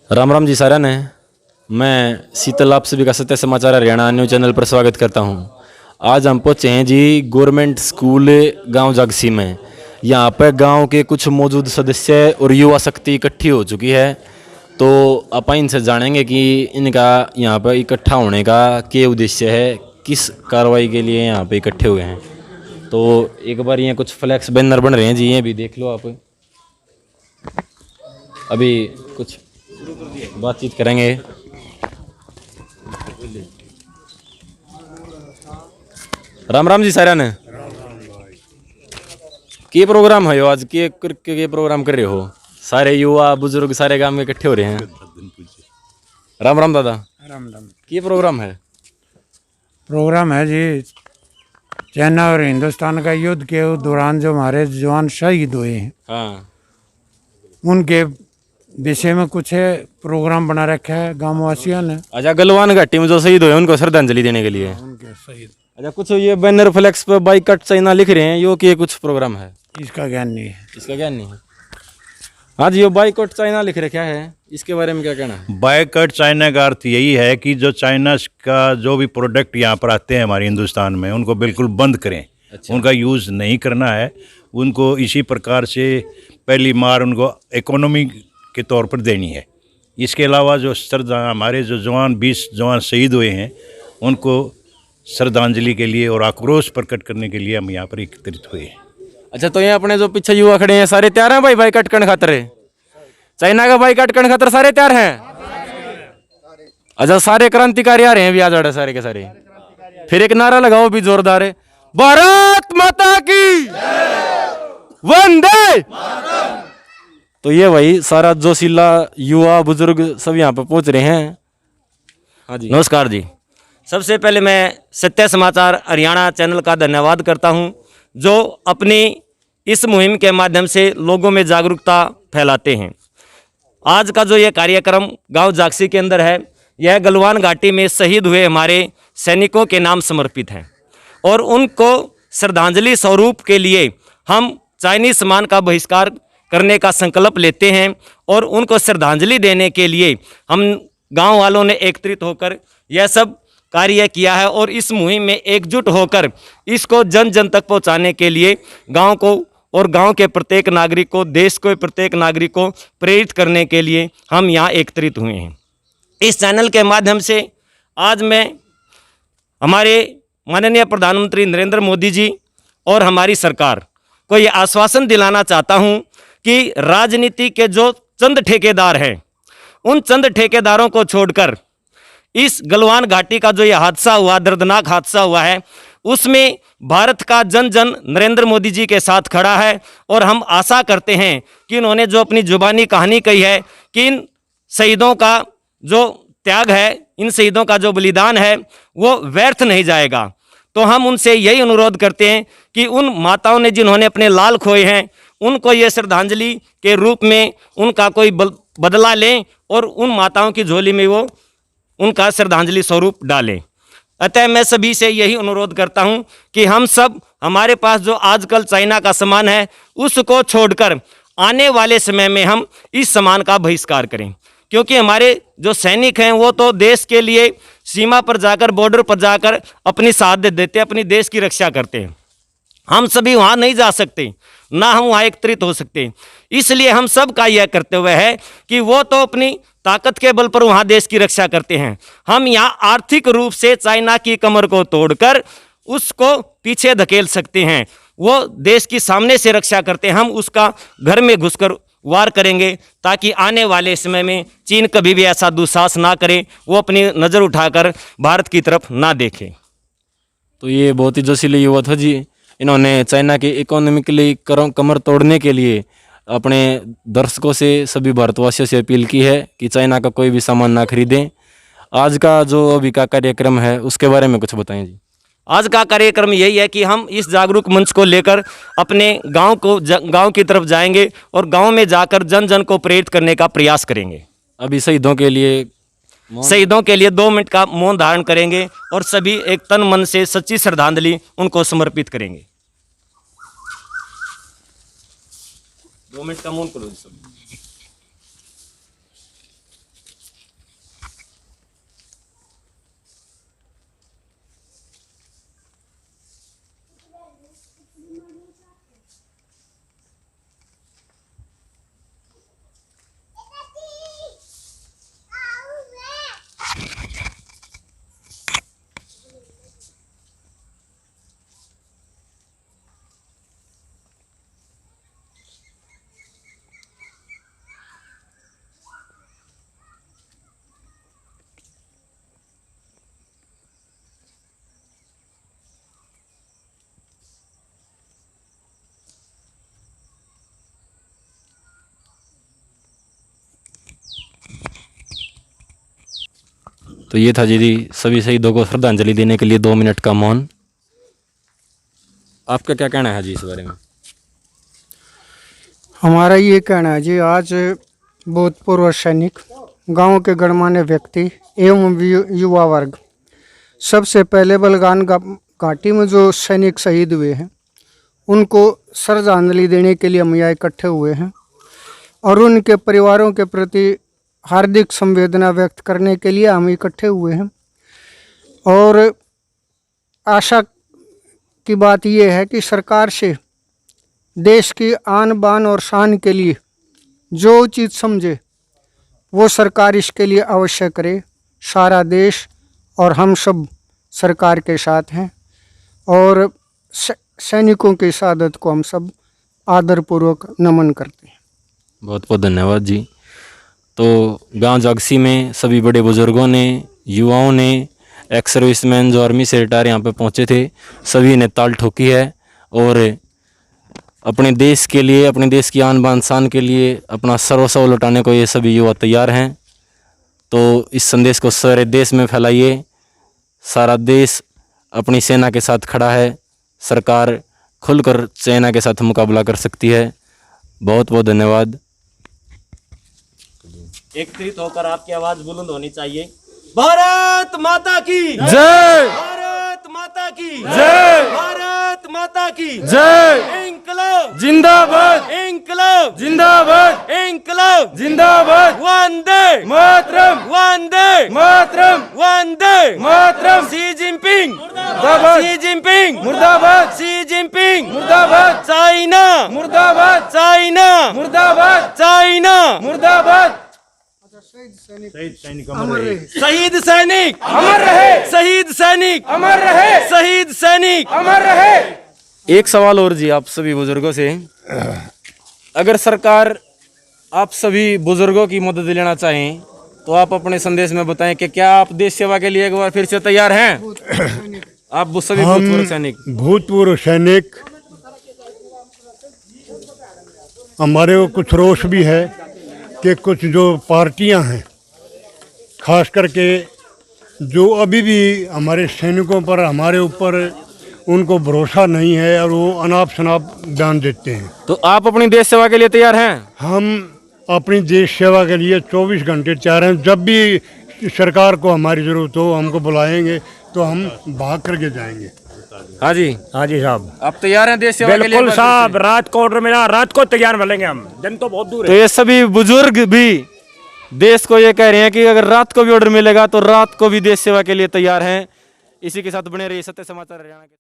राम राम जी सारा ने। मैं शीतल आप सभी का सत्य समाचार हरियाणा न्यूज चैनल पर स्वागत करता हूं। आज हम पहुंचे हैं जी गवर्नमेंट स्कूल गांव जागसी में। यहां पर गांव के कुछ मौजूद सदस्य और युवा शक्ति इकट्ठी हो चुकी है, तो अपन इनसे जानेंगे कि इनका यहां पर इकट्ठा होने का क्या उद्देश्य है, किस कार्रवाई के लिए यहां पर इकट्ठे हुए हैं। तो एक बार ये कुछ फ्लैक्स बैनर बन रहे हैं जी, ये भी देख लो आप। अभी कुछ बातचीत करेंगे। राम राम जी सारा ने। के प्रोग्राम है आज के प्रोग्राम कर रहे हो? सारे युवा बुजुर्ग सारे गांव में इकट्ठे हो रहे हैं। राम राम दादा। राम राम। के प्रोग्राम है? प्रोग्राम है जी, चाइना और हिंदुस्तान का युद्ध के दौरान जो हमारे जवान शहीद हुए हैं, हाँ, उनके विषय में कुछ है प्रोग्राम बना रखा है गाँव वासियों ने। अच्छा, गलवान घाटी में जो शहीद हुए उनको श्रद्धांजलि देने के लिए। उनके शहीद, अच्छा, कुछ ये बैनर फ्लेक्स पे बाइकट चाइना लिख रहे हैं, यो कि कुछ प्रोग्राम है? इसका ज्ञान नहीं है। इसका ज्ञान नहीं है। हाँ जी, ये बाइकट चाइना लिख रखा है, इसके बारे में क्या कहना है? बायकट चाइना का अर्थ यही है कि जो चाइना का जो भी प्रोडक्ट यहाँ पर आते हैं हमारे हिंदुस्तान में, उनको बिल्कुल बंद करें। अच्छा। उनका यूज़ नहीं करना है। उनको इसी प्रकार से पहली मार उनको इकोनॉमी के तौर पर देनी है। इसके अलावा जो हमारे जो जवान 20 जवान शहीद हुए हैं, उनको श्रद्धांजलि के लिए और आक्रोश प्रकट करने के लिए हम यहाँ पर एकत्रित हुए हैं। अच्छा, तो ये अपने जो पीछे युवा खड़े हैं सारे तैयार हैं भाई बाइकट करने खातर? चाइना का बाइकट करने खातर सारे तैयार हैं? अच्छा, सारे क्रांतिकारी आ रहे हैं भी आज सारे के सारे। फिर एक नारा लगाओ भी जोरदार है, भारत माता की वंदे। तो ये भाई सारा जोशीला युवा बुजुर्ग सब यहाँ पे पहुंच रहे हैं। हाँ जी, नमस्कार जी। सबसे पहले मैं सत्य समाचार हरियाणा चैनल का धन्यवाद करता हूं, जो अपनी इस मुहिम के माध्यम से लोगों में जागरूकता फैलाते हैं। आज का जो ये कार्यक्रम गांव जागसी के अंदर है, यह गलवान घाटी में शहीद हुए हमारे सैनिकों के नाम समर्पित है और उनको श्रद्धांजलि स्वरूप के लिए हम चाइनीज सामान का बहिष्कार करने का संकल्प लेते हैं और उनको श्रद्धांजलि देने के लिए हम गांव वालों ने एकत्रित होकर यह सब कार्य किया है और इस मुहिम में एकजुट होकर इसको जन जन तक पहुंचाने के लिए गांव को और गांव के प्रत्येक नागरिक को, देश के प्रत्येक नागरिक को प्रेरित करने के लिए हम यहाँ एकत्रित हुए हैं। इस चैनल के माध्यम से आज मैं हमारे माननीय प्रधानमंत्री नरेंद्र मोदी जी और हमारी सरकार को ये आश्वासन दिलाना चाहता हूँ कि राजनीति के जो चंद ठेकेदार हैं, उन चंद ठेकेदारों को छोड़कर इस गलवान घाटी का जो ये हादसा हुआ, दर्दनाक हादसा हुआ है, उसमें भारत का जन जन नरेंद्र मोदी जी के साथ खड़ा है और हम आशा करते हैं कि इन्होंने जो अपनी जुबानी कहानी कही है कि इन शहीदों का जो त्याग है, इन शहीदों का जो बलिदान है, वो व्यर्थ नहीं जाएगा। तो हम उनसे यही अनुरोध करते हैं कि उन माताओं ने जिन्होंने अपने लाल खोए हैं, उनको ये श्रद्धांजलि के रूप में उनका कोई बदला लें और उन माताओं की झोली में वो उनका श्रद्धांजलि स्वरूप डालें। अतः मैं सभी से यही अनुरोध करता हूं कि हम सब, हमारे पास जो आजकल चाइना का सामान है, उसको छोड़कर आने वाले समय में हम इस सामान का बहिष्कार करें, क्योंकि हमारे जो सैनिक हैं वो तो देश के लिए सीमा पर जाकर, बॉर्डर पर जाकर अपनी शहादत देते, अपनी देश की रक्षा करते हैं। हम सभी वहाँ नहीं जा सकते, ना हम वहाँ एकत्रित हो सकते। इसलिए हम सब का यह कर्तव्य है कि वो तो अपनी ताकत के बल पर वहाँ देश की रक्षा करते हैं, हम यहाँ आर्थिक रूप से चाइना की कमर को तोड़कर उसको पीछे धकेल सकते हैं। वो देश की सामने से रक्षा करते हैं, हम उसका घर में घुसकर वार करेंगे ताकि आने वाले समय में चीन कभी भी ऐसा दुस्साहस ना करे, वो अपनी नज़र उठाकर भारत की तरफ ना देखे। तो ये बहुत ही जोशीले युवा था जी। इन्होंने चाइना के इकोनॉमिकली कमर तोड़ने के लिए अपने दर्शकों से, सभी भारतवासियों से अपील की है कि चाइना का कोई भी सामान ना खरीदें। आज का जो अभी का कार्यक्रम है उसके बारे में कुछ बताएं जी। आज का कार्यक्रम यही है कि हम इस जागरूक मंच को लेकर अपने गांव की तरफ जाएंगे और गांव में जाकर जन जन को प्रेरित करने का प्रयास करेंगे। अभी शहीदों के लिए 2 मिनट का मौन धारण करेंगे और सभी एक तन मन से सच्ची श्रद्धांजलि उनको समर्पित करेंगे। 2 मिनट का मौन करो सब। तो ये था जी सभी शहीदों को श्रद्धांजलि देने के लिए 2 मिनट का मौन। आपका क्या कहना है जी इस बारे में? हमारा ये कहना है जी, आज भूतपूर्व सैनिक, गांव के गणमान्य व्यक्ति एवं युवा वर्ग, सबसे पहले बलगान घाटी में जो सैनिक शहीद हुए हैं उनको श्रद्धांजलि देने के लिए हम यहाँ इकट्ठे हुए हैं और उनके परिवारों के प्रति हार्दिक संवेदना व्यक्त करने के लिए हम इकट्ठे हुए हैं। और आशा की बात यह है कि सरकार से देश की आन बान और शान के लिए जो उचित समझे वो सरकार इसके लिए अवश्य करे। सारा देश और हम सब सरकार के साथ हैं और सैनिकों की शहादत को हम सब आदरपूर्वक नमन करते हैं। बहुत बहुत धन्यवाद जी। तो गांव जागसी में सभी बड़े बुजुर्गों ने, युवाओं ने, एक्स सर्विसमैन जो आर्मी से रिटायर यहाँ पे पहुँचे थे, सभी ने ताल ठोकी है और अपने देश के लिए, अपने देश की आन बान शान के लिए अपना सर्वस्व लौटाने को ये सभी युवा तैयार हैं। तो इस संदेश को सारे देश में फैलाइए। सारा देश अपनी सेना के साथ खड़ा है। सरकार खुलकर सेना के साथ मुकाबला कर सकती है। बहुत बहुत धन्यवाद। एकत्रित होकर आपकी आवाज बुलंद होनी चाहिए। भारत माता की जय, भारत माता की जय, भारत माता की जय, इंकलाब जिंदाबाद, इंकलाब जिंदाबाद, इंकलाब जिंदाबाद, वंदे मातरम, वंदे मातरम, वंदे मातरम, सी जिनपिंग मुर्दाबाद, सी जिनपिंग मुर्दाबाद, सी जिनपिंग मुर्दाबाद, चाइना मुर्दाबाद, चाइना मुर्दाबाद, चाइना मुर्दाबाद। शहीद सैनिक अमर रहे, शहीद सैनिक अमर रहे, शहीद सैनिक अमर रहे। एक सवाल और जी आप सभी बुजुर्गों से, अगर सरकार आप सभी बुजुर्गों की मदद लेना चाहें तो आप अपने संदेश में बताएं कि क्या आप देश सेवा के लिए एक बार फिर से तैयार हैं? आप वो सभी भूतपूर्व सैनिक, भूतपूर्व सैनिक, हमारे को कुछ रोष भी है कि कुछ जो पार्टियां हैं, खास करके जो अभी भी हमारे सैनिकों पर, हमारे ऊपर उनको भरोसा नहीं है और वो अनाप शनाप बयान देते हैं। तो आप अपनी देश सेवा के लिए तैयार हैं? हम अपनी देश सेवा के लिए 24 घंटे तैयार हैं। जब भी सरकार को हमारी ज़रूरत हो हमको बुलाएंगे तो हम भाग करके जाएंगे। हाँ जी, हाँ जी साहब, आप तैयार हैं देश सेवा के लिए? बिल्कुल साहब, रात को ऑर्डर मिला, रात को तैयार मिलेंगे हम, दिन तो बहुत दूर तो है। ये सभी बुजुर्ग भी देश को ये कह रहे हैं कि अगर रात को भी ऑर्डर मिलेगा तो रात को भी देश सेवा के लिए तैयार हैं। इसी के साथ बने रहिए सत्य समाचार हरियाणा के।